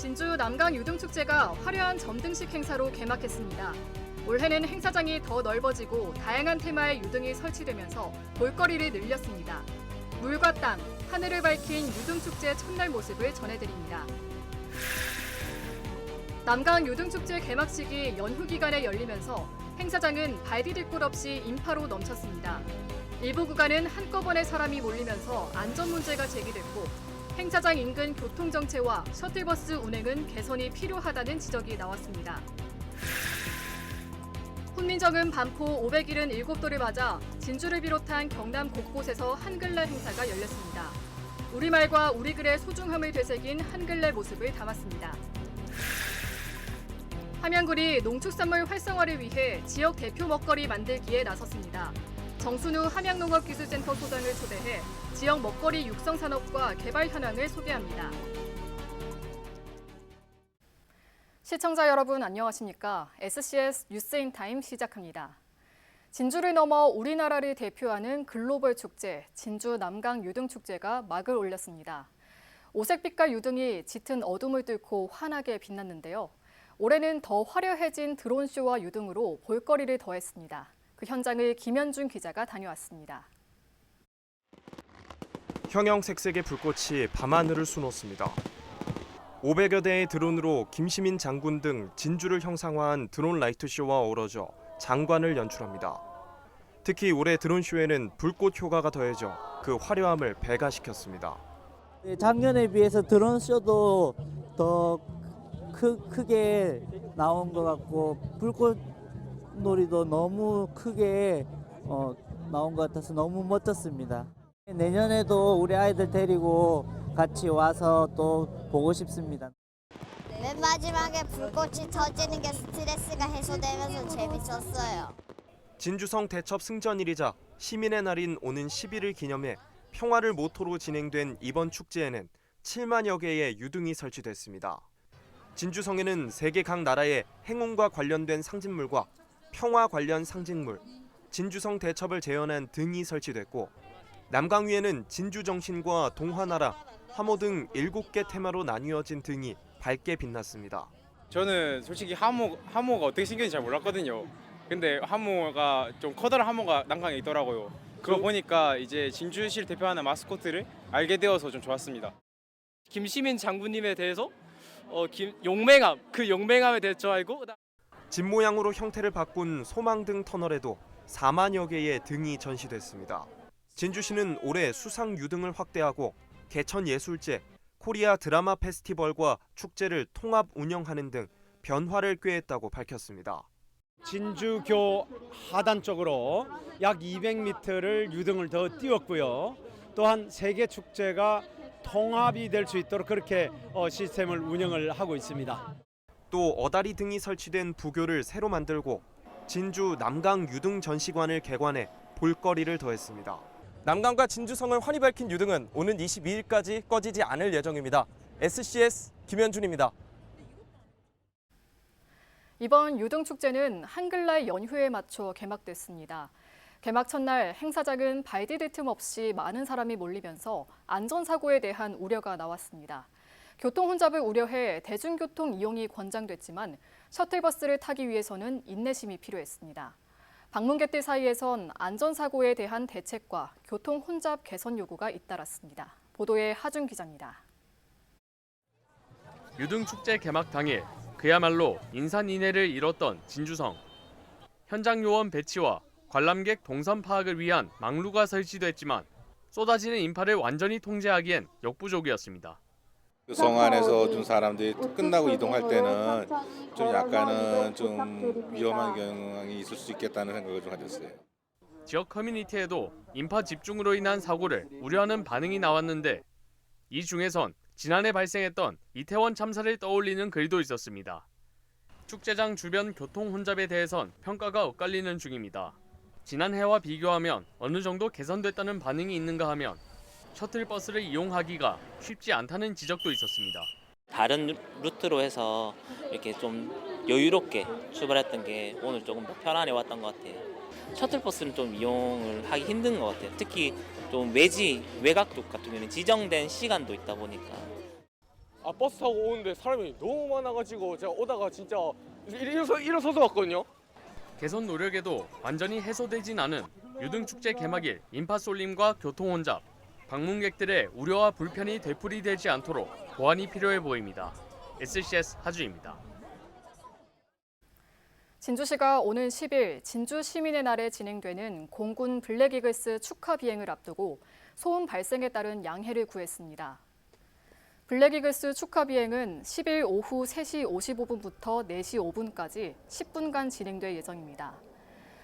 진주 남강 유등축제가 화려한 점등식 행사로 개막했습니다. 올해는 행사장이 더 넓어지고 다양한 테마의 유등이 설치되면서 볼거리를 늘렸습니다. 물과 땅, 하늘을 밝힌 유등축제 첫날 모습을 전해드립니다. 남강 유등축제 개막식이 연휴 기간에 열리면서 행사장은 발 디딜 곳 없이 인파로 넘쳤습니다. 일부 구간은 한꺼번에 사람이 몰리면서 안전 문제가 제기됐고 행사장 인근 교통정체와 셔틀버스 운행은 개선이 필요하다는 지적이 나왔습니다. 훈민정음 반포 577도를 맞아 진주를 비롯한 경남 곳곳에서 한글날 행사가 열렸습니다. 우리말과 우리 글의 소중함을 되새긴 한글날 모습을 담았습니다. 함양군이 농축산물 활성화를 위해 지역 대표 먹거리 만들기에 나섰습니다. 정순우 함양농업기술센터 소장을 초대해 지역 먹거리 육성 산업과 개발 현황을 소개합니다. 시청자 여러분 안녕하십니까? SCS 뉴스인타임 시작합니다. 진주를 넘어 우리나라를 대표하는 글로벌 축제 진주 남강 유등축제가 막을 올렸습니다. 오색빛깔 유등이 짙은 어둠을 뚫고 환하게 빛났는데요. 올해는 더 화려해진 드론쇼와 유등으로 볼거리를 더했습니다. 그 현장을 김현준 기자가 다녀왔습니다. 형형색색의 불꽃이 밤하늘을 수놓습니다. 500여 대의 드론으로 김시민 장군 등 진주를 형상화한 드론 라이트쇼와 어우러져 장관을 연출합니다. 특히 올해 드론쇼에는 불꽃 효과가 더해져 그 화려함을 배가시켰습니다. 작년에 비해서 드론쇼도 더 크게 나온 것 같고 불꽃 놀이도 너무 크게 나온 것 같아서 너무 멋졌습니다. 내년에도 우리 아이들 데리고 같이 와서 또 보고 싶습니다. 맨 마지막에 불꽃이 터지는 게 스트레스가 해소되면서 재밌었어요. 진주성 대첩 승전일이자 시민의 날인 오는 10일을 기념해 평화를 모토로 진행된 이번 축제에는 7만여 개의 유등이 설치됐습니다. 진주성에는 세계 각 나라의 행운과 관련된 상징물과 평화 관련 상징물, 진주성 대첩을 재현한 등이 설치됐고 남강 위에는 진주 정신과 동화나라, 하모 등 7개 테마로 나뉘어진 등이 밝게 빛났습니다. 저는 솔직히 하모가 어떻게 생겼는지 잘 몰랐거든요. 근데 하모가 좀 커다란 하모가 남강에 있더라고요. 그거 보니까 이제 진주시를 대표하는 마스코트를 알게 되어서 좀 좋았습니다. 김시민 장군님에 대해서 용맹함에 대해서 알고 집 모양으로 형태를 바꾼 소망등 터널에도 4만여 개의 등이 전시됐습니다. 진주시는 올해 수상 유등을 확대하고 개천예술제, 코리아 드라마 페스티벌과 축제를 통합 운영하는 등 변화를 꾀했다고 밝혔습니다. 진주교 하단 쪽으로 약 200m를 유등을 더 띄웠고요. 또한 세계 축제가 통합이 될 수 있도록 그렇게 시스템을 운영을 하고 있습니다. 또 어다리 등이 설치된 부교를 새로 만들고 진주 남강 유등 전시관을 개관해 볼거리를 더했습니다. 남강과 진주성을 환히 밝힌 유등은 오는 22일까지 꺼지지 않을 예정입니다. SCS 김현준입니다. 이번 유등축제는 한글날 연휴에 맞춰 개막됐습니다. 개막 첫날 행사장은 발 디딜 틈 없이 많은 사람이 몰리면서 안전사고에 대한 우려가 나왔습니다. 교통 혼잡을 우려해 대중교통 이용이 권장됐지만 셔틀버스를 타기 위해서는 인내심이 필요했습니다. 방문객들 사이에선 안전사고에 대한 대책과 교통 혼잡 개선 요구가 잇따랐습니다. 보도에 하준 기자입니다. 유등축제 개막 당일 그야말로 인산인해를 이뤘던 진주성. 현장 요원 배치와 관람객 동선 파악을 위한 망루가 설치됐지만 쏟아지는 인파를 완전히 통제하기엔 역부족이었습니다. 성 안에서 좀 사람들이 끝나고 이동할 때는 좀 약간은 좀 위험한 경향이 있을 수 있겠다는 생각을 좀 가졌어요. 지역 커뮤니티에도 인파 집중으로 인한 사고를 우려하는 반응이 나왔는데 이 중에선 지난해 발생했던 이태원 참사를 떠올리는 글도 있었습니다. 축제장 주변 교통 혼잡에 대해선 평가가 엇갈리는 중입니다. 지난해와 비교하면 어느 정도 개선됐다는 반응이 있는가 하면 셔틀버스를 이용하기가 쉽지 않다는 지적도 있었습니다. 다른 루트로 해서 이렇게 좀 여유롭게 출발했던 게 오늘 조금 더 편안해 왔던 것 같아요. 셔틀버스는 좀 이용을 하기 힘든 것 같아요. 특히 좀 외곽 쪽 같은 경우는 지정된 시간도 있다 보니까. 버스 타고 오는데 사람이 너무 많아가지고 제가 오다가 진짜 일어서서 왔거든요. 개선 노력에도 완전히 해소되진 않은 유등축제 개막일 인파 쏠림과 교통 혼잡, 방문객들의 우려와 불편이 되풀이되지 않도록 보완이 필요해 보입니다. SCS 하주입니다. 진주시가 오는 10일 진주 시민의 날에 진행되는 공군 블랙이글스 축하 비행을 앞두고 소음 발생에 따른 양해를 구했습니다. 블랙이글스 축하 비행은 10일 오후 3시 55분부터 4시 5분까지 10분간 진행될 예정입니다.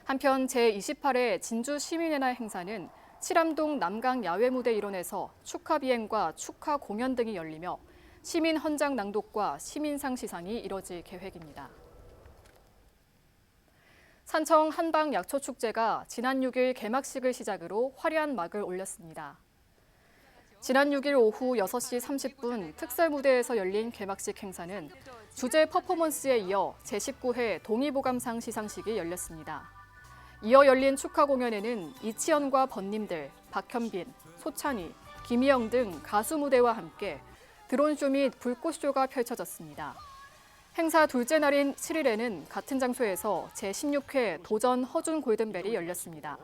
한편 제28회 진주 시민의 날 행사는 칠암동 남강 야외무대 일원에서 축하 비행과 축하 공연 등이 열리며 시민 헌장 낭독과 시민상 시상이 이뤄질 계획입니다. 산청 한방약초축제가 지난 6일 개막식을 시작으로 화려한 막을 올렸습니다. 지난 6일 오후 6시 30분 특설무대에서 열린 개막식 행사는 주제 퍼포먼스에 이어 제19회 동의보감상 시상식이 열렸습니다. 이어 열린 축하 공연에는 이치현과 번님들, 박현빈, 소찬희, 김희영 등 가수 무대와 함께 드론쇼 및 불꽃쇼가 펼쳐졌습니다. 행사 둘째 날인 7일에는 같은 장소에서 제16회 도전 허준 골든벨이 열렸습니다.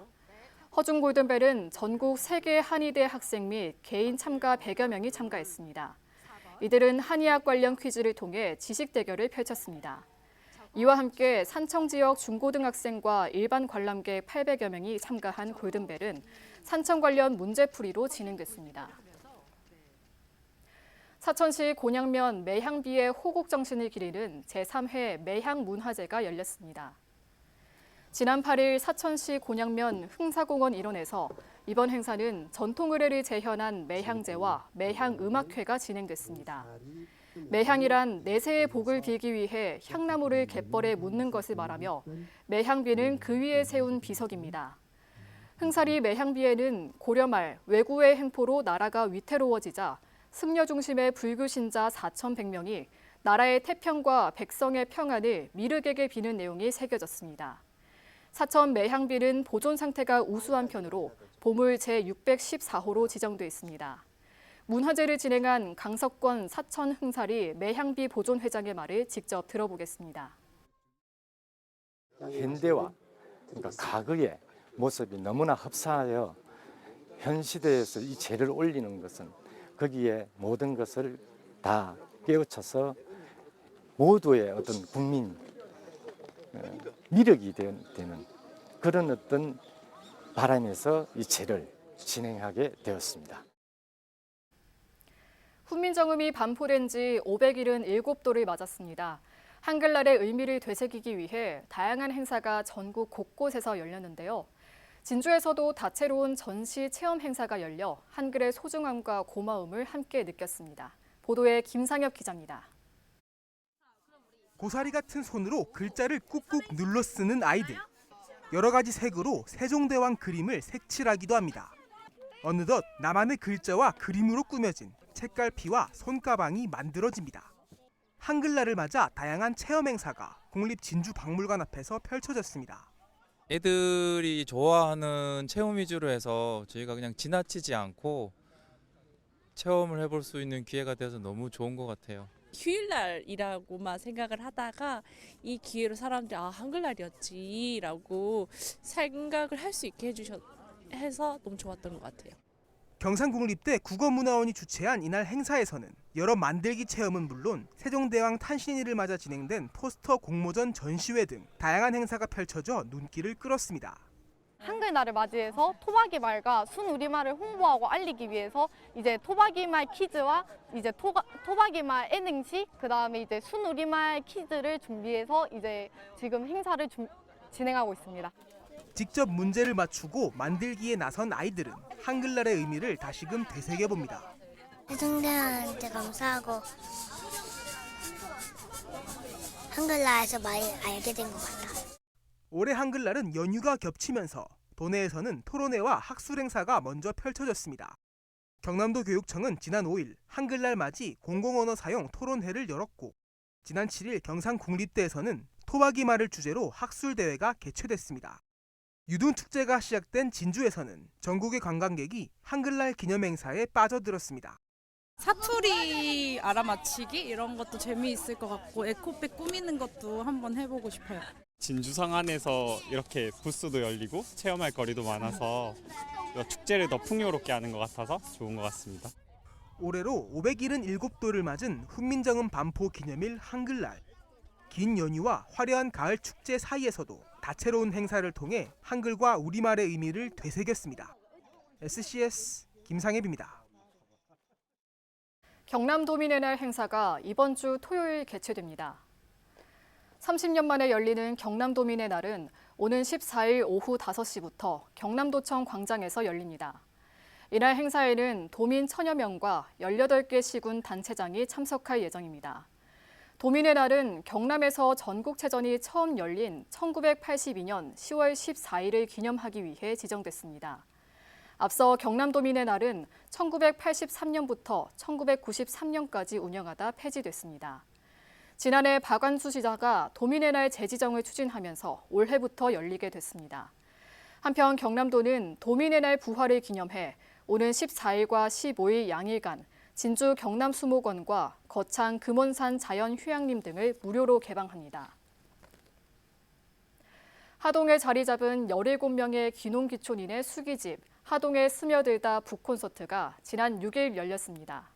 허준 골든벨은 전국 3개 한의대 학생 및 개인 참가 100여 명이 참가했습니다. 이들은 한의학 관련 퀴즈를 통해 지식 대결을 펼쳤습니다. 이와 함께 산청 지역 중고등학생과 일반 관람객 800여 명이 참가한 골든벨은 산청 관련 문제풀이로 진행됐습니다. 사천시 곤양면 매향비의 호국정신을 기리는 제3회 매향문화제가 열렸습니다. 지난 8일 사천시 곤양면 흥사공원 일원에서 이번 행사는 전통의례를 재현한 매향제와 매향음악회가 진행됐습니다. 매향이란 내세의 복을 빌기 위해 향나무를 갯벌에 묻는 것을 말하며 매향비는 그 위에 세운 비석입니다. 흥사리 매향비에는 고려 말 왜구의 횡포로 나라가 위태로워지자 승려 중심의 불교 신자 4,100명이 나라의 태평과 백성의 평안을 미륵에게 비는 내용이 새겨졌습니다. 사천 매향비는 보존 상태가 우수한 편으로 보물 제614호로 지정돼 있습니다. 문화제를 진행한 강석권 사천 흥사리 매향비 보존회장의 말을 직접 들어보겠습니다. 현대와 그러니까 과거의 모습이 너무나 흡사하여 현 시대에서 이 제를 올리는 것은 거기에 모든 것을 다 깨우쳐서 모두의 어떤 국민 미력이 되는 그런 어떤 바람에서 이 제를 진행하게 되었습니다. 훈민정음이 반포된 지 577도를 맞았습니다. 한글날의 의미를 되새기기 위해 다양한 행사가 전국 곳곳에서 열렸는데요. 진주에서도 다채로운 전시 체험 행사가 열려 한글의 소중함과 고마움을 함께 느꼈습니다. 보도에 김상엽 기자입니다. 고사리 같은 손으로 글자를 꾹꾹 눌러 쓰는 아이들. 여러 가지 색으로 세종대왕 그림을 색칠하기도 합니다. 어느덧 나만의 글자와 그림으로 꾸며진 책갈피와 손가방이 만들어집니다. 한글날을 맞아 다양한 체험 행사가 국립진주박물관 앞에서 펼쳐졌습니다. 애들이 좋아하는 체험 위주로 해서 저희가 그냥 지나치지 않고 체험을 해볼 수 있는 기회가 돼서 너무 좋은 것 같아요. 휴일날이라고만 생각을 하다가 이 기회로 사람들이 한글날이었지라고 생각을 할 수 있게 해서 너무 좋았던 것 같아요. 경상국립대 국어문화원이 주최한 이날 행사에서는 여러 만들기 체험은 물론 세종대왕 탄신일을 맞아 진행된 포스터 공모전 전시회 등 다양한 행사가 펼쳐져 눈길을 끌었습니다. 한글날을 맞이해서 토박이 말과 순우리말을 홍보하고 알리기 위해서 이제 토박이 말 퀴즈와 이제 토박이 말 예능시 그다음에 이제 순우리말 퀴즈를 준비해서 이제 지금 행사를 진행하고 있습니다. 직접 문제를 맞추고 만들기에 나선 아이들은 한글날의 의미를 다시금 되새겨봅니다. 세종대왕한테 감사하고 한글날에서 많이 알게 된 것 같아요. 올해 한글날은 연휴가 겹치면서 도내에서는 토론회와 학술 행사가 먼저 펼쳐졌습니다. 경남도 교육청은 지난 5일 한글날 맞이 공공언어 사용 토론회를 열었고 지난 7일 경상국립대에서는 토박이 말을 주제로 학술 대회가 개최됐습니다. 유등축제가 시작된 진주에서는 전국의 관광객이 한글날 기념 행사에 빠져들었습니다. 사투리 알아맞히기 이런 것도 재미있을 것 같고 에코백 꾸미는 것도 한번 해보고 싶어요. 진주성 안에서 이렇게 부스도 열리고 체험할 거리도 많아서 축제를 더 풍요롭게 하는 것 같아서 좋은 것 같습니다. 올해로 577도를 맞은 훈민정음 반포 기념일 한글날. 긴 연휴와 화려한 가을 축제 사이에서도 다채로운 행사를 통해 한글과 우리말의 의미를 되새겼습니다. SCS 김상엽입니다. 경남도민의 날 행사가 이번 주 토요일 개최됩니다. 30년 만에 열리는 경남도민의 날은 오는 14일 오후 5시부터 경남도청 광장에서 열립니다. 이날 행사에는 도민 1000여 명과 18개 시군 단체장이 참석할 예정입니다. 도민의 날은 경남에서 전국체전이 처음 열린 1982년 10월 14일을 기념하기 위해 지정됐습니다. 앞서 경남도민의 날은 1983년부터 1993년까지 운영하다 폐지됐습니다. 지난해 박완수 시장가 도민의 날 재지정을 추진하면서 올해부터 열리게 됐습니다. 한편 경남도는 도민의 날 부활을 기념해 오는 14일과 15일 양일간 진주 경남수목원과 거창 금원산 자연휴양림 등을 무료로 개방합니다. 하동에 자리 잡은 17명의 귀농귀촌인의 수기집 하동에 스며들다 북콘서트가 지난 6일 열렸습니다.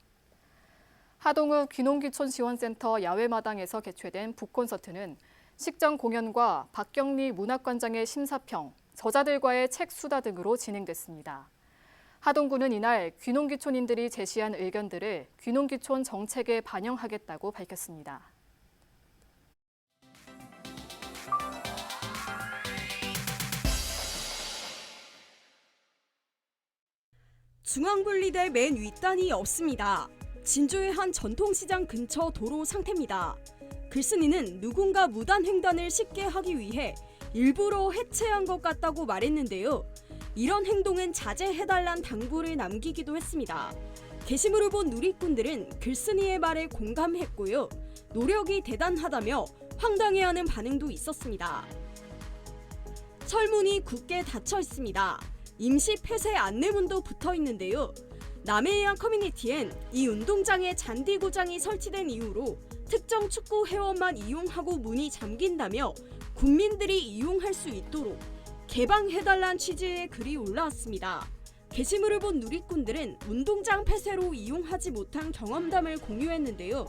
하동읍 귀농귀촌지원센터 야외마당에서 개최된 북콘서트는 식전 공연과 박경리 문학관장의 심사평, 저자들과의 책 수다 등으로 진행됐습니다. 하동구는 이날 귀농귀촌인들이 제시한 의견들을 귀농귀촌 정책에 반영하겠다고 밝혔습니다. 중앙분리대 맨 윗단이 없습니다. 진주의 한 전통시장 근처 도로 상태입니다. 글쓴이는 누군가 무단횡단을 쉽게 하기 위해 일부러 해체한 것 같다고 말했는데요. 이런 행동은 자제해달란 당부를 남기기도 했습니다. 게시물을 본 누리꾼들은 글쓴이의 말에 공감했고요. 노력이 대단하다며 황당해하는 반응도 있었습니다. 철문이 굳게 닫혀 있습니다. 임시 폐쇄 안내문도 붙어 있는데요. 남해해안 커뮤니티엔 이 운동장에 잔디 고장이 설치된 이후로 특정 축구 회원만 이용하고 문이 잠긴다며 국민들이 이용할 수 있도록 개방해달란 취지의 글이 올라왔습니다. 게시물을 본 누리꾼들은 운동장 폐쇄로 이용하지 못한 경험담을 공유했는데요.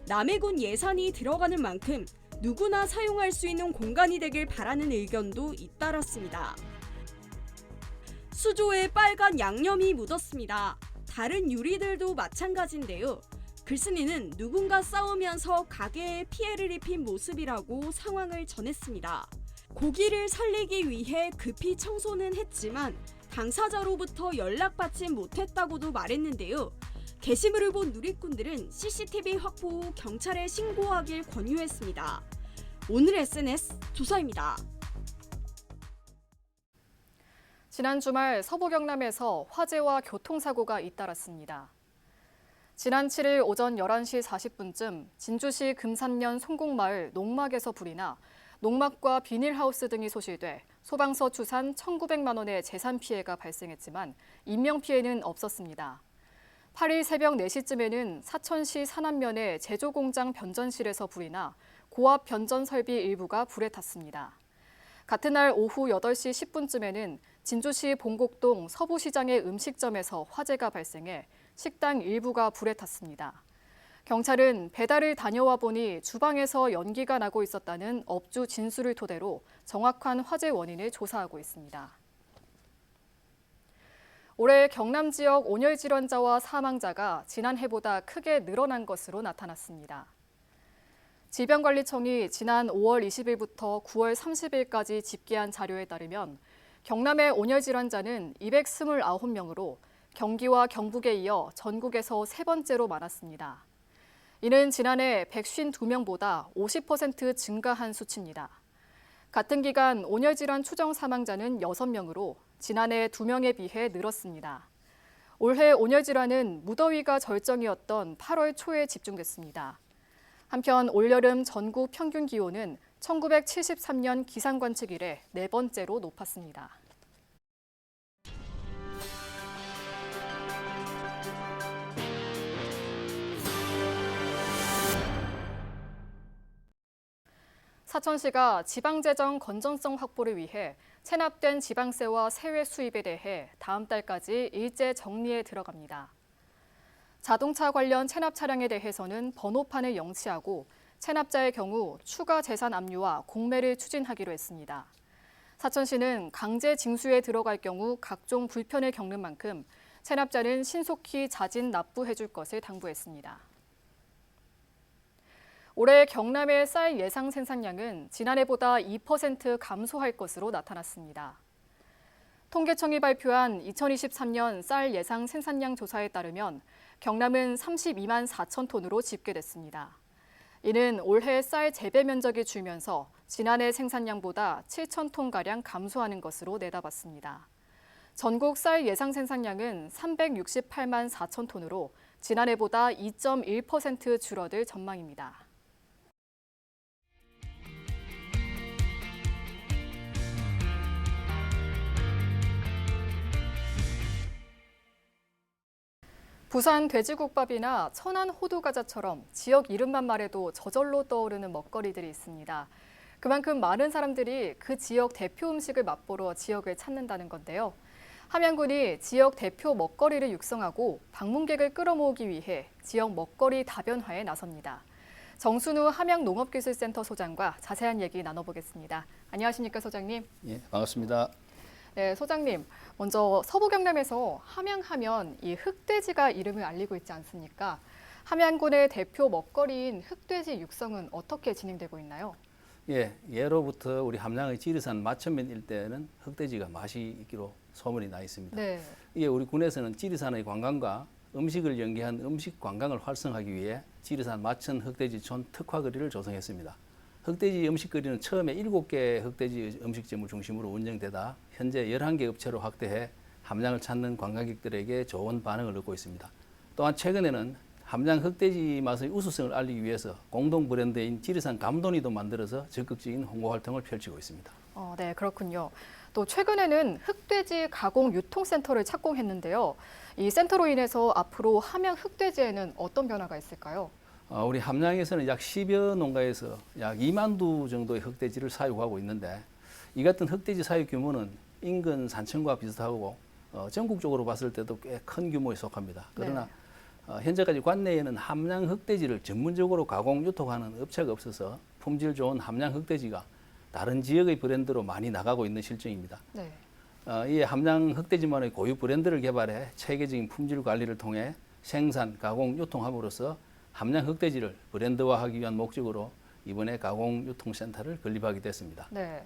남해군 예산이 들어가는 만큼 누구나 사용할 수 있는 공간이 되길 바라는 의견도 잇따랐습니다. 수조에 빨간 양념이 묻었습니다. 다른 유리들도 마찬가지인데요. 글쓴이는 누군가 싸우면서 가게에 피해를 입힌 모습이라고 상황을 전했습니다. 고기를 살리기 위해 급히 청소는 했지만 당사자로부터 연락받지 못했다고도 말했는데요. 게시물을 본 누리꾼들은 CCTV 확보 후 경찰에 신고하길 권유했습니다. 오늘 SNS 조서입니다. 지난 주말 서부 경남에서 화재와 교통사고가 잇따랐습니다. 지난 7일 오전 11시 40분쯤 진주시 금산면 송곡마을 농막에서 불이 나 농막과 비닐하우스 등이 소실돼 소방서 추산 1,900만 원의 재산 피해가 발생했지만 인명피해는 없었습니다. 8일 새벽 4시쯤에는 사천시 산안면의 제조공장 변전실에서 불이 나 고압 변전 설비 일부가 불에 탔습니다. 같은 날 오후 8시 10분쯤에는 진주시 봉곡동 서부시장의 음식점에서 화재가 발생해 식당 일부가 불에 탔습니다. 경찰은 배달을 다녀와 보니 주방에서 연기가 나고 있었다는 업주 진술을 토대로 정확한 화재 원인을 조사하고 있습니다. 올해 경남 지역 온열 질환자와 사망자가 지난해보다 크게 늘어난 것으로 나타났습니다. 질병관리청이 지난 5월 20일부터 9월 30일까지 집계한 자료에 따르면 경남의 온열 질환자는 229명으로 경기와 경북에 이어 전국에서 세 번째로 많았습니다. 이는 지난해 152명보다 50% 증가한 수치입니다. 같은 기간 온열 질환 추정 사망자는 6명으로 지난해 2명에 비해 늘었습니다. 올해 온열 질환은 무더위가 절정이었던 8월 초에 집중됐습니다. 한편 올여름 전국 평균 기온은 1973년 기상관측 이래 4번째로 높았습니다. 사천시가 지방재정 건전성 확보를 위해 체납된 지방세와 세외 수입에 대해 다음 달까지 일제 정리에 들어갑니다. 자동차 관련 체납 차량에 대해서는 번호판을 영치하고 체납자의 경우 추가 재산 압류와 공매를 추진하기로 했습니다. 사천시는 강제 징수에 들어갈 경우 각종 불편을 겪는 만큼 체납자는 신속히 자진 납부해 줄 것을 당부했습니다. 올해 경남의 쌀 예상 생산량은 지난해보다 2% 감소할 것으로 나타났습니다. 통계청이 발표한 2023년 쌀 예상 생산량 조사에 따르면 경남은 32만 4천 톤으로 집계됐습니다. 이는 올해 쌀 재배 면적이 줄면서 지난해 생산량보다 7천 톤가량 감소하는 것으로 내다봤습니다. 전국 쌀 예상 생산량은 368만 4천 톤으로 지난해보다 2.1% 줄어들 전망입니다. 부산 돼지국밥이나 천안 호두과자처럼 지역 이름만 말해도 저절로 떠오르는 먹거리들이 있습니다. 그만큼 많은 사람들이 그 지역 대표 음식을 맛보러 지역을 찾는다는 건데요. 함양군이 지역 대표 먹거리를 육성하고 방문객을 끌어모으기 위해 지역 먹거리 다변화에 나섭니다. 정순우 함양농업기술센터 소장과 자세한 얘기 나눠보겠습니다. 안녕하십니까, 소장님? 예, 반갑습니다. 네, 소장님. 먼저 서부 경남에서 함양하면 이 흑돼지가 이름을 알리고 있지 않습니까? 함양군의 대표 먹거리인 흑돼지 육성은 어떻게 진행되고 있나요? 예, 예로부터 우리 함양의 지리산 마천면 일대에는 흑돼지가 맛이 있기로 소문이 나 있습니다. 네. 이에 우리 군에서는 지리산의 관광과 음식을 연계한 음식 관광을 활성화하기 위해 지리산 마천 흑돼지촌 특화거리를 조성했습니다. 흑돼지 음식거리는 처음에 7개 흑돼지 음식점을 중심으로 운영되다 현재 11개 업체로 확대해 함양을 찾는 관광객들에게 좋은 반응을 얻고 있습니다. 또한 최근에는 함양 흑돼지 맛의 우수성을 알리기 위해서 공동 브랜드인 지리산 감돈이도 만들어서 적극적인 홍보 활동을 펼치고 있습니다. 네, 그렇군요. 또 최근에는 흑돼지 가공 유통센터를 착공했는데요. 이 센터로 인해서 앞으로 함양 흑돼지에는 어떤 변화가 있을까요? 우리 함양에서는 약 10여 농가에서 약 2만 두 정도의 흑돼지를 사육하고 있는데 이 같은 흑돼지 사육 규모는 인근 산청과 비슷하고 전국적으로 봤을 때도 꽤 큰 규모에 속합니다. 그러나 현재까지 관내에는 함양 흑돼지를 전문적으로 가공 유통하는 업체가 없어서 품질 좋은 함양 흑돼지가 다른 지역의 브랜드로 많이 나가고 있는 실정입니다. 네. 이에 함양 흑돼지만의 고유 브랜드를 개발해 체계적인 품질 관리를 통해 생산, 가공, 유통함으로써 함양 흑돼지를 브랜드화하기 위한 목적으로 이번에 가공유통센터를 건립하게 됐습니다. 네.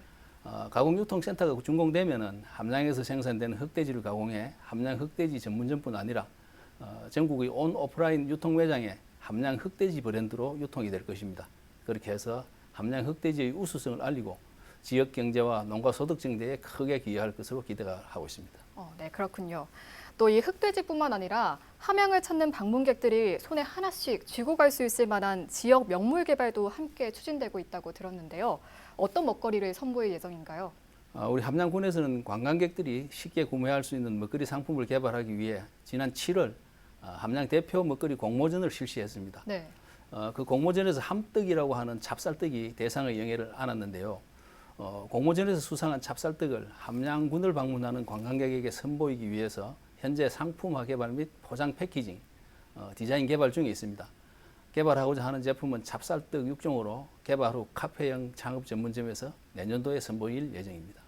가공유통센터가 준공되면은 함양에서 생산되는 흑돼지를 가공해 함양 흑돼지 전문점뿐 아니라 전국의 온 오프라인 유통 매장에 함양 흑돼지 브랜드로 유통이 될 것입니다. 그렇게 해서 함양 흑돼지의 우수성을 알리고 지역 경제와 농가 소득 증대에 크게 기여할 것으로 기대가 하고 있습니다. 네, 그렇군요. 또 이 흑돼지뿐만 아니라 함양을 찾는 방문객들이 손에 하나씩 쥐고 갈 수 있을 만한 지역 명물 개발도 함께 추진되고 있다고 들었는데요. 어떤 먹거리를 선보일 예정인가요? 우리 함양군에서는 관광객들이 쉽게 구매할 수 있는 먹거리 상품을 개발하기 위해 지난 7월 함양 대표 먹거리 공모전을 실시했습니다. 네. 그 공모전에서 함떡이라고 하는 찹쌀떡이 대상의 영예를 안았는데요. 공모전에서 수상한 찹쌀떡을 함양군을 방문하는 관광객에게 선보이기 위해서 현재 상품화 개발 및 포장 패키징, 디자인 개발 중에 있습니다. 개발하고자 하는 제품은 찹쌀떡 6종으로 개발 후 카페형 창업 전문점에서 내년도에 선보일 예정입니다.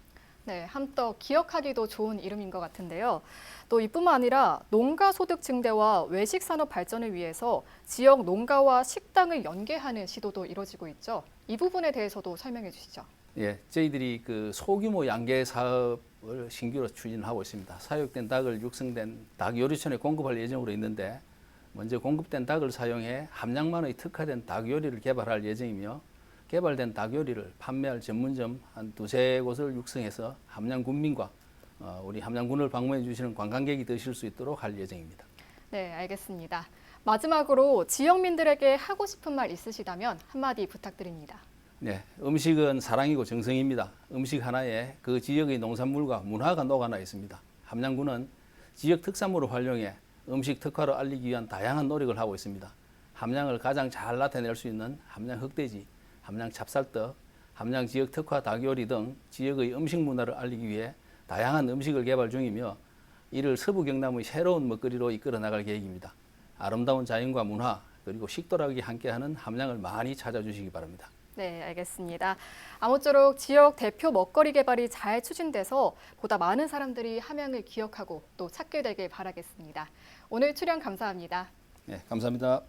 네, 함떡 기억하기도 좋은 이름인 것 같은데요. 또 이뿐만 아니라 농가 소득 증대와 외식 산업 발전을 위해서 지역 농가와 식당을 연계하는 시도도 이뤄지고 있죠. 이 부분에 대해서도 설명해 주시죠. 예, 저희들이 그 소규모 양계 사업을 신규로 추진하고 있습니다. 사육된 닭을 육성된 닭 요리촌에 공급할 예정으로 있는데 먼저 공급된 닭을 사용해 함양만의 특화된 닭 요리를 개발할 예정이며 개발된 닭 요리를 판매할 전문점 한 2-3곳을 육성해서 함양 군민과 우리 함양군을 방문해 주시는 관광객이 드실 수 있도록 할 예정입니다. 네, 알겠습니다. 마지막으로 지역민들에게 하고 싶은 말 있으시다면 한마디 부탁드립니다. 네, 음식은 사랑이고 정성입니다. 음식 하나에 그 지역의 농산물과 문화가 녹아나 있습니다. 함양군은 지역 특산물을 활용해 음식 특화를 알리기 위한 다양한 노력을 하고 있습니다. 함양을 가장 잘 나타낼 수 있는 함양 흑돼지, 함양 찹쌀떡, 함양 지역 특화 닭요리 등 지역의 음식 문화를 알리기 위해 다양한 음식을 개발 중이며 이를 서부 경남의 새로운 먹거리로 이끌어 나갈 계획입니다. 아름다운 자연과 문화 그리고 식도락이 함께하는 함양을 많이 찾아주시기 바랍니다. 네, 알겠습니다. 아무쪼록 지역 대표 먹거리 개발이 잘 추진돼서 보다 많은 사람들이 함양을 기억하고 또 찾게 되길 바라겠습니다. 오늘 출연 감사합니다. 네, 감사합니다.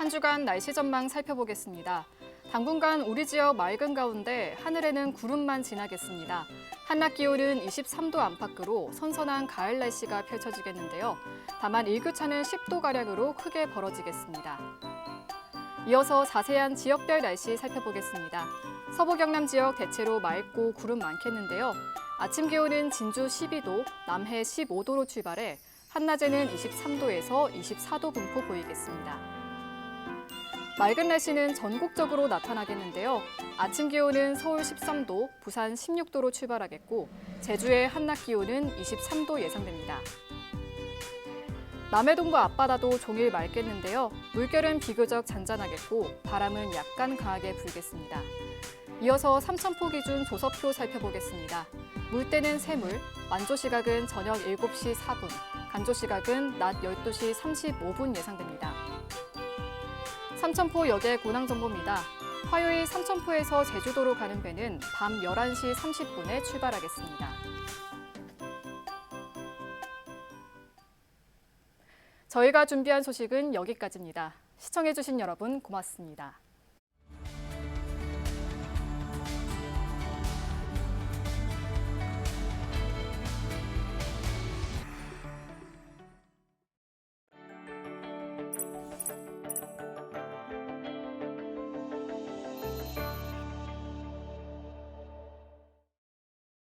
한 주간 날씨 전망 살펴보겠습니다. 당분간 우리 지역 맑은 가운데 하늘에는 구름만 지나겠습니다. 한낮 기온은 23도 안팎으로 선선한 가을 날씨가 펼쳐지겠는데요. 다만 일교차는 10도가량으로 크게 벌어지겠습니다. 이어서 자세한 지역별 날씨 살펴보겠습니다. 서부 경남 지역 대체로 맑고 구름 많겠는데요. 아침 기온은 진주 12도, 남해 15도로 출발해 한낮에는 23도에서 24도 분포 보이겠습니다. 맑은 날씨는 전국적으로 나타나겠는데요. 아침 기온은 서울 13도, 부산 16도로 출발하겠고 제주의 한낮 기온은 23도 예상됩니다. 남해동과 앞바다도 종일 맑겠는데요. 물결은 비교적 잔잔하겠고 바람은 약간 강하게 불겠습니다. 이어서 삼천포 기준 조서표 살펴보겠습니다. 물때는 새물, 만조 시각은 저녁 7시 4분, 간조 시각은 낮 12시 35분 예상됩니다. 삼천포 여객 운항 정보입니다. 화요일 삼천포에서 제주도로 가는 배는 밤 11시 30분에 출발하겠습니다. 저희가 준비한 소식은 여기까지입니다. 시청해주신 여러분 고맙습니다.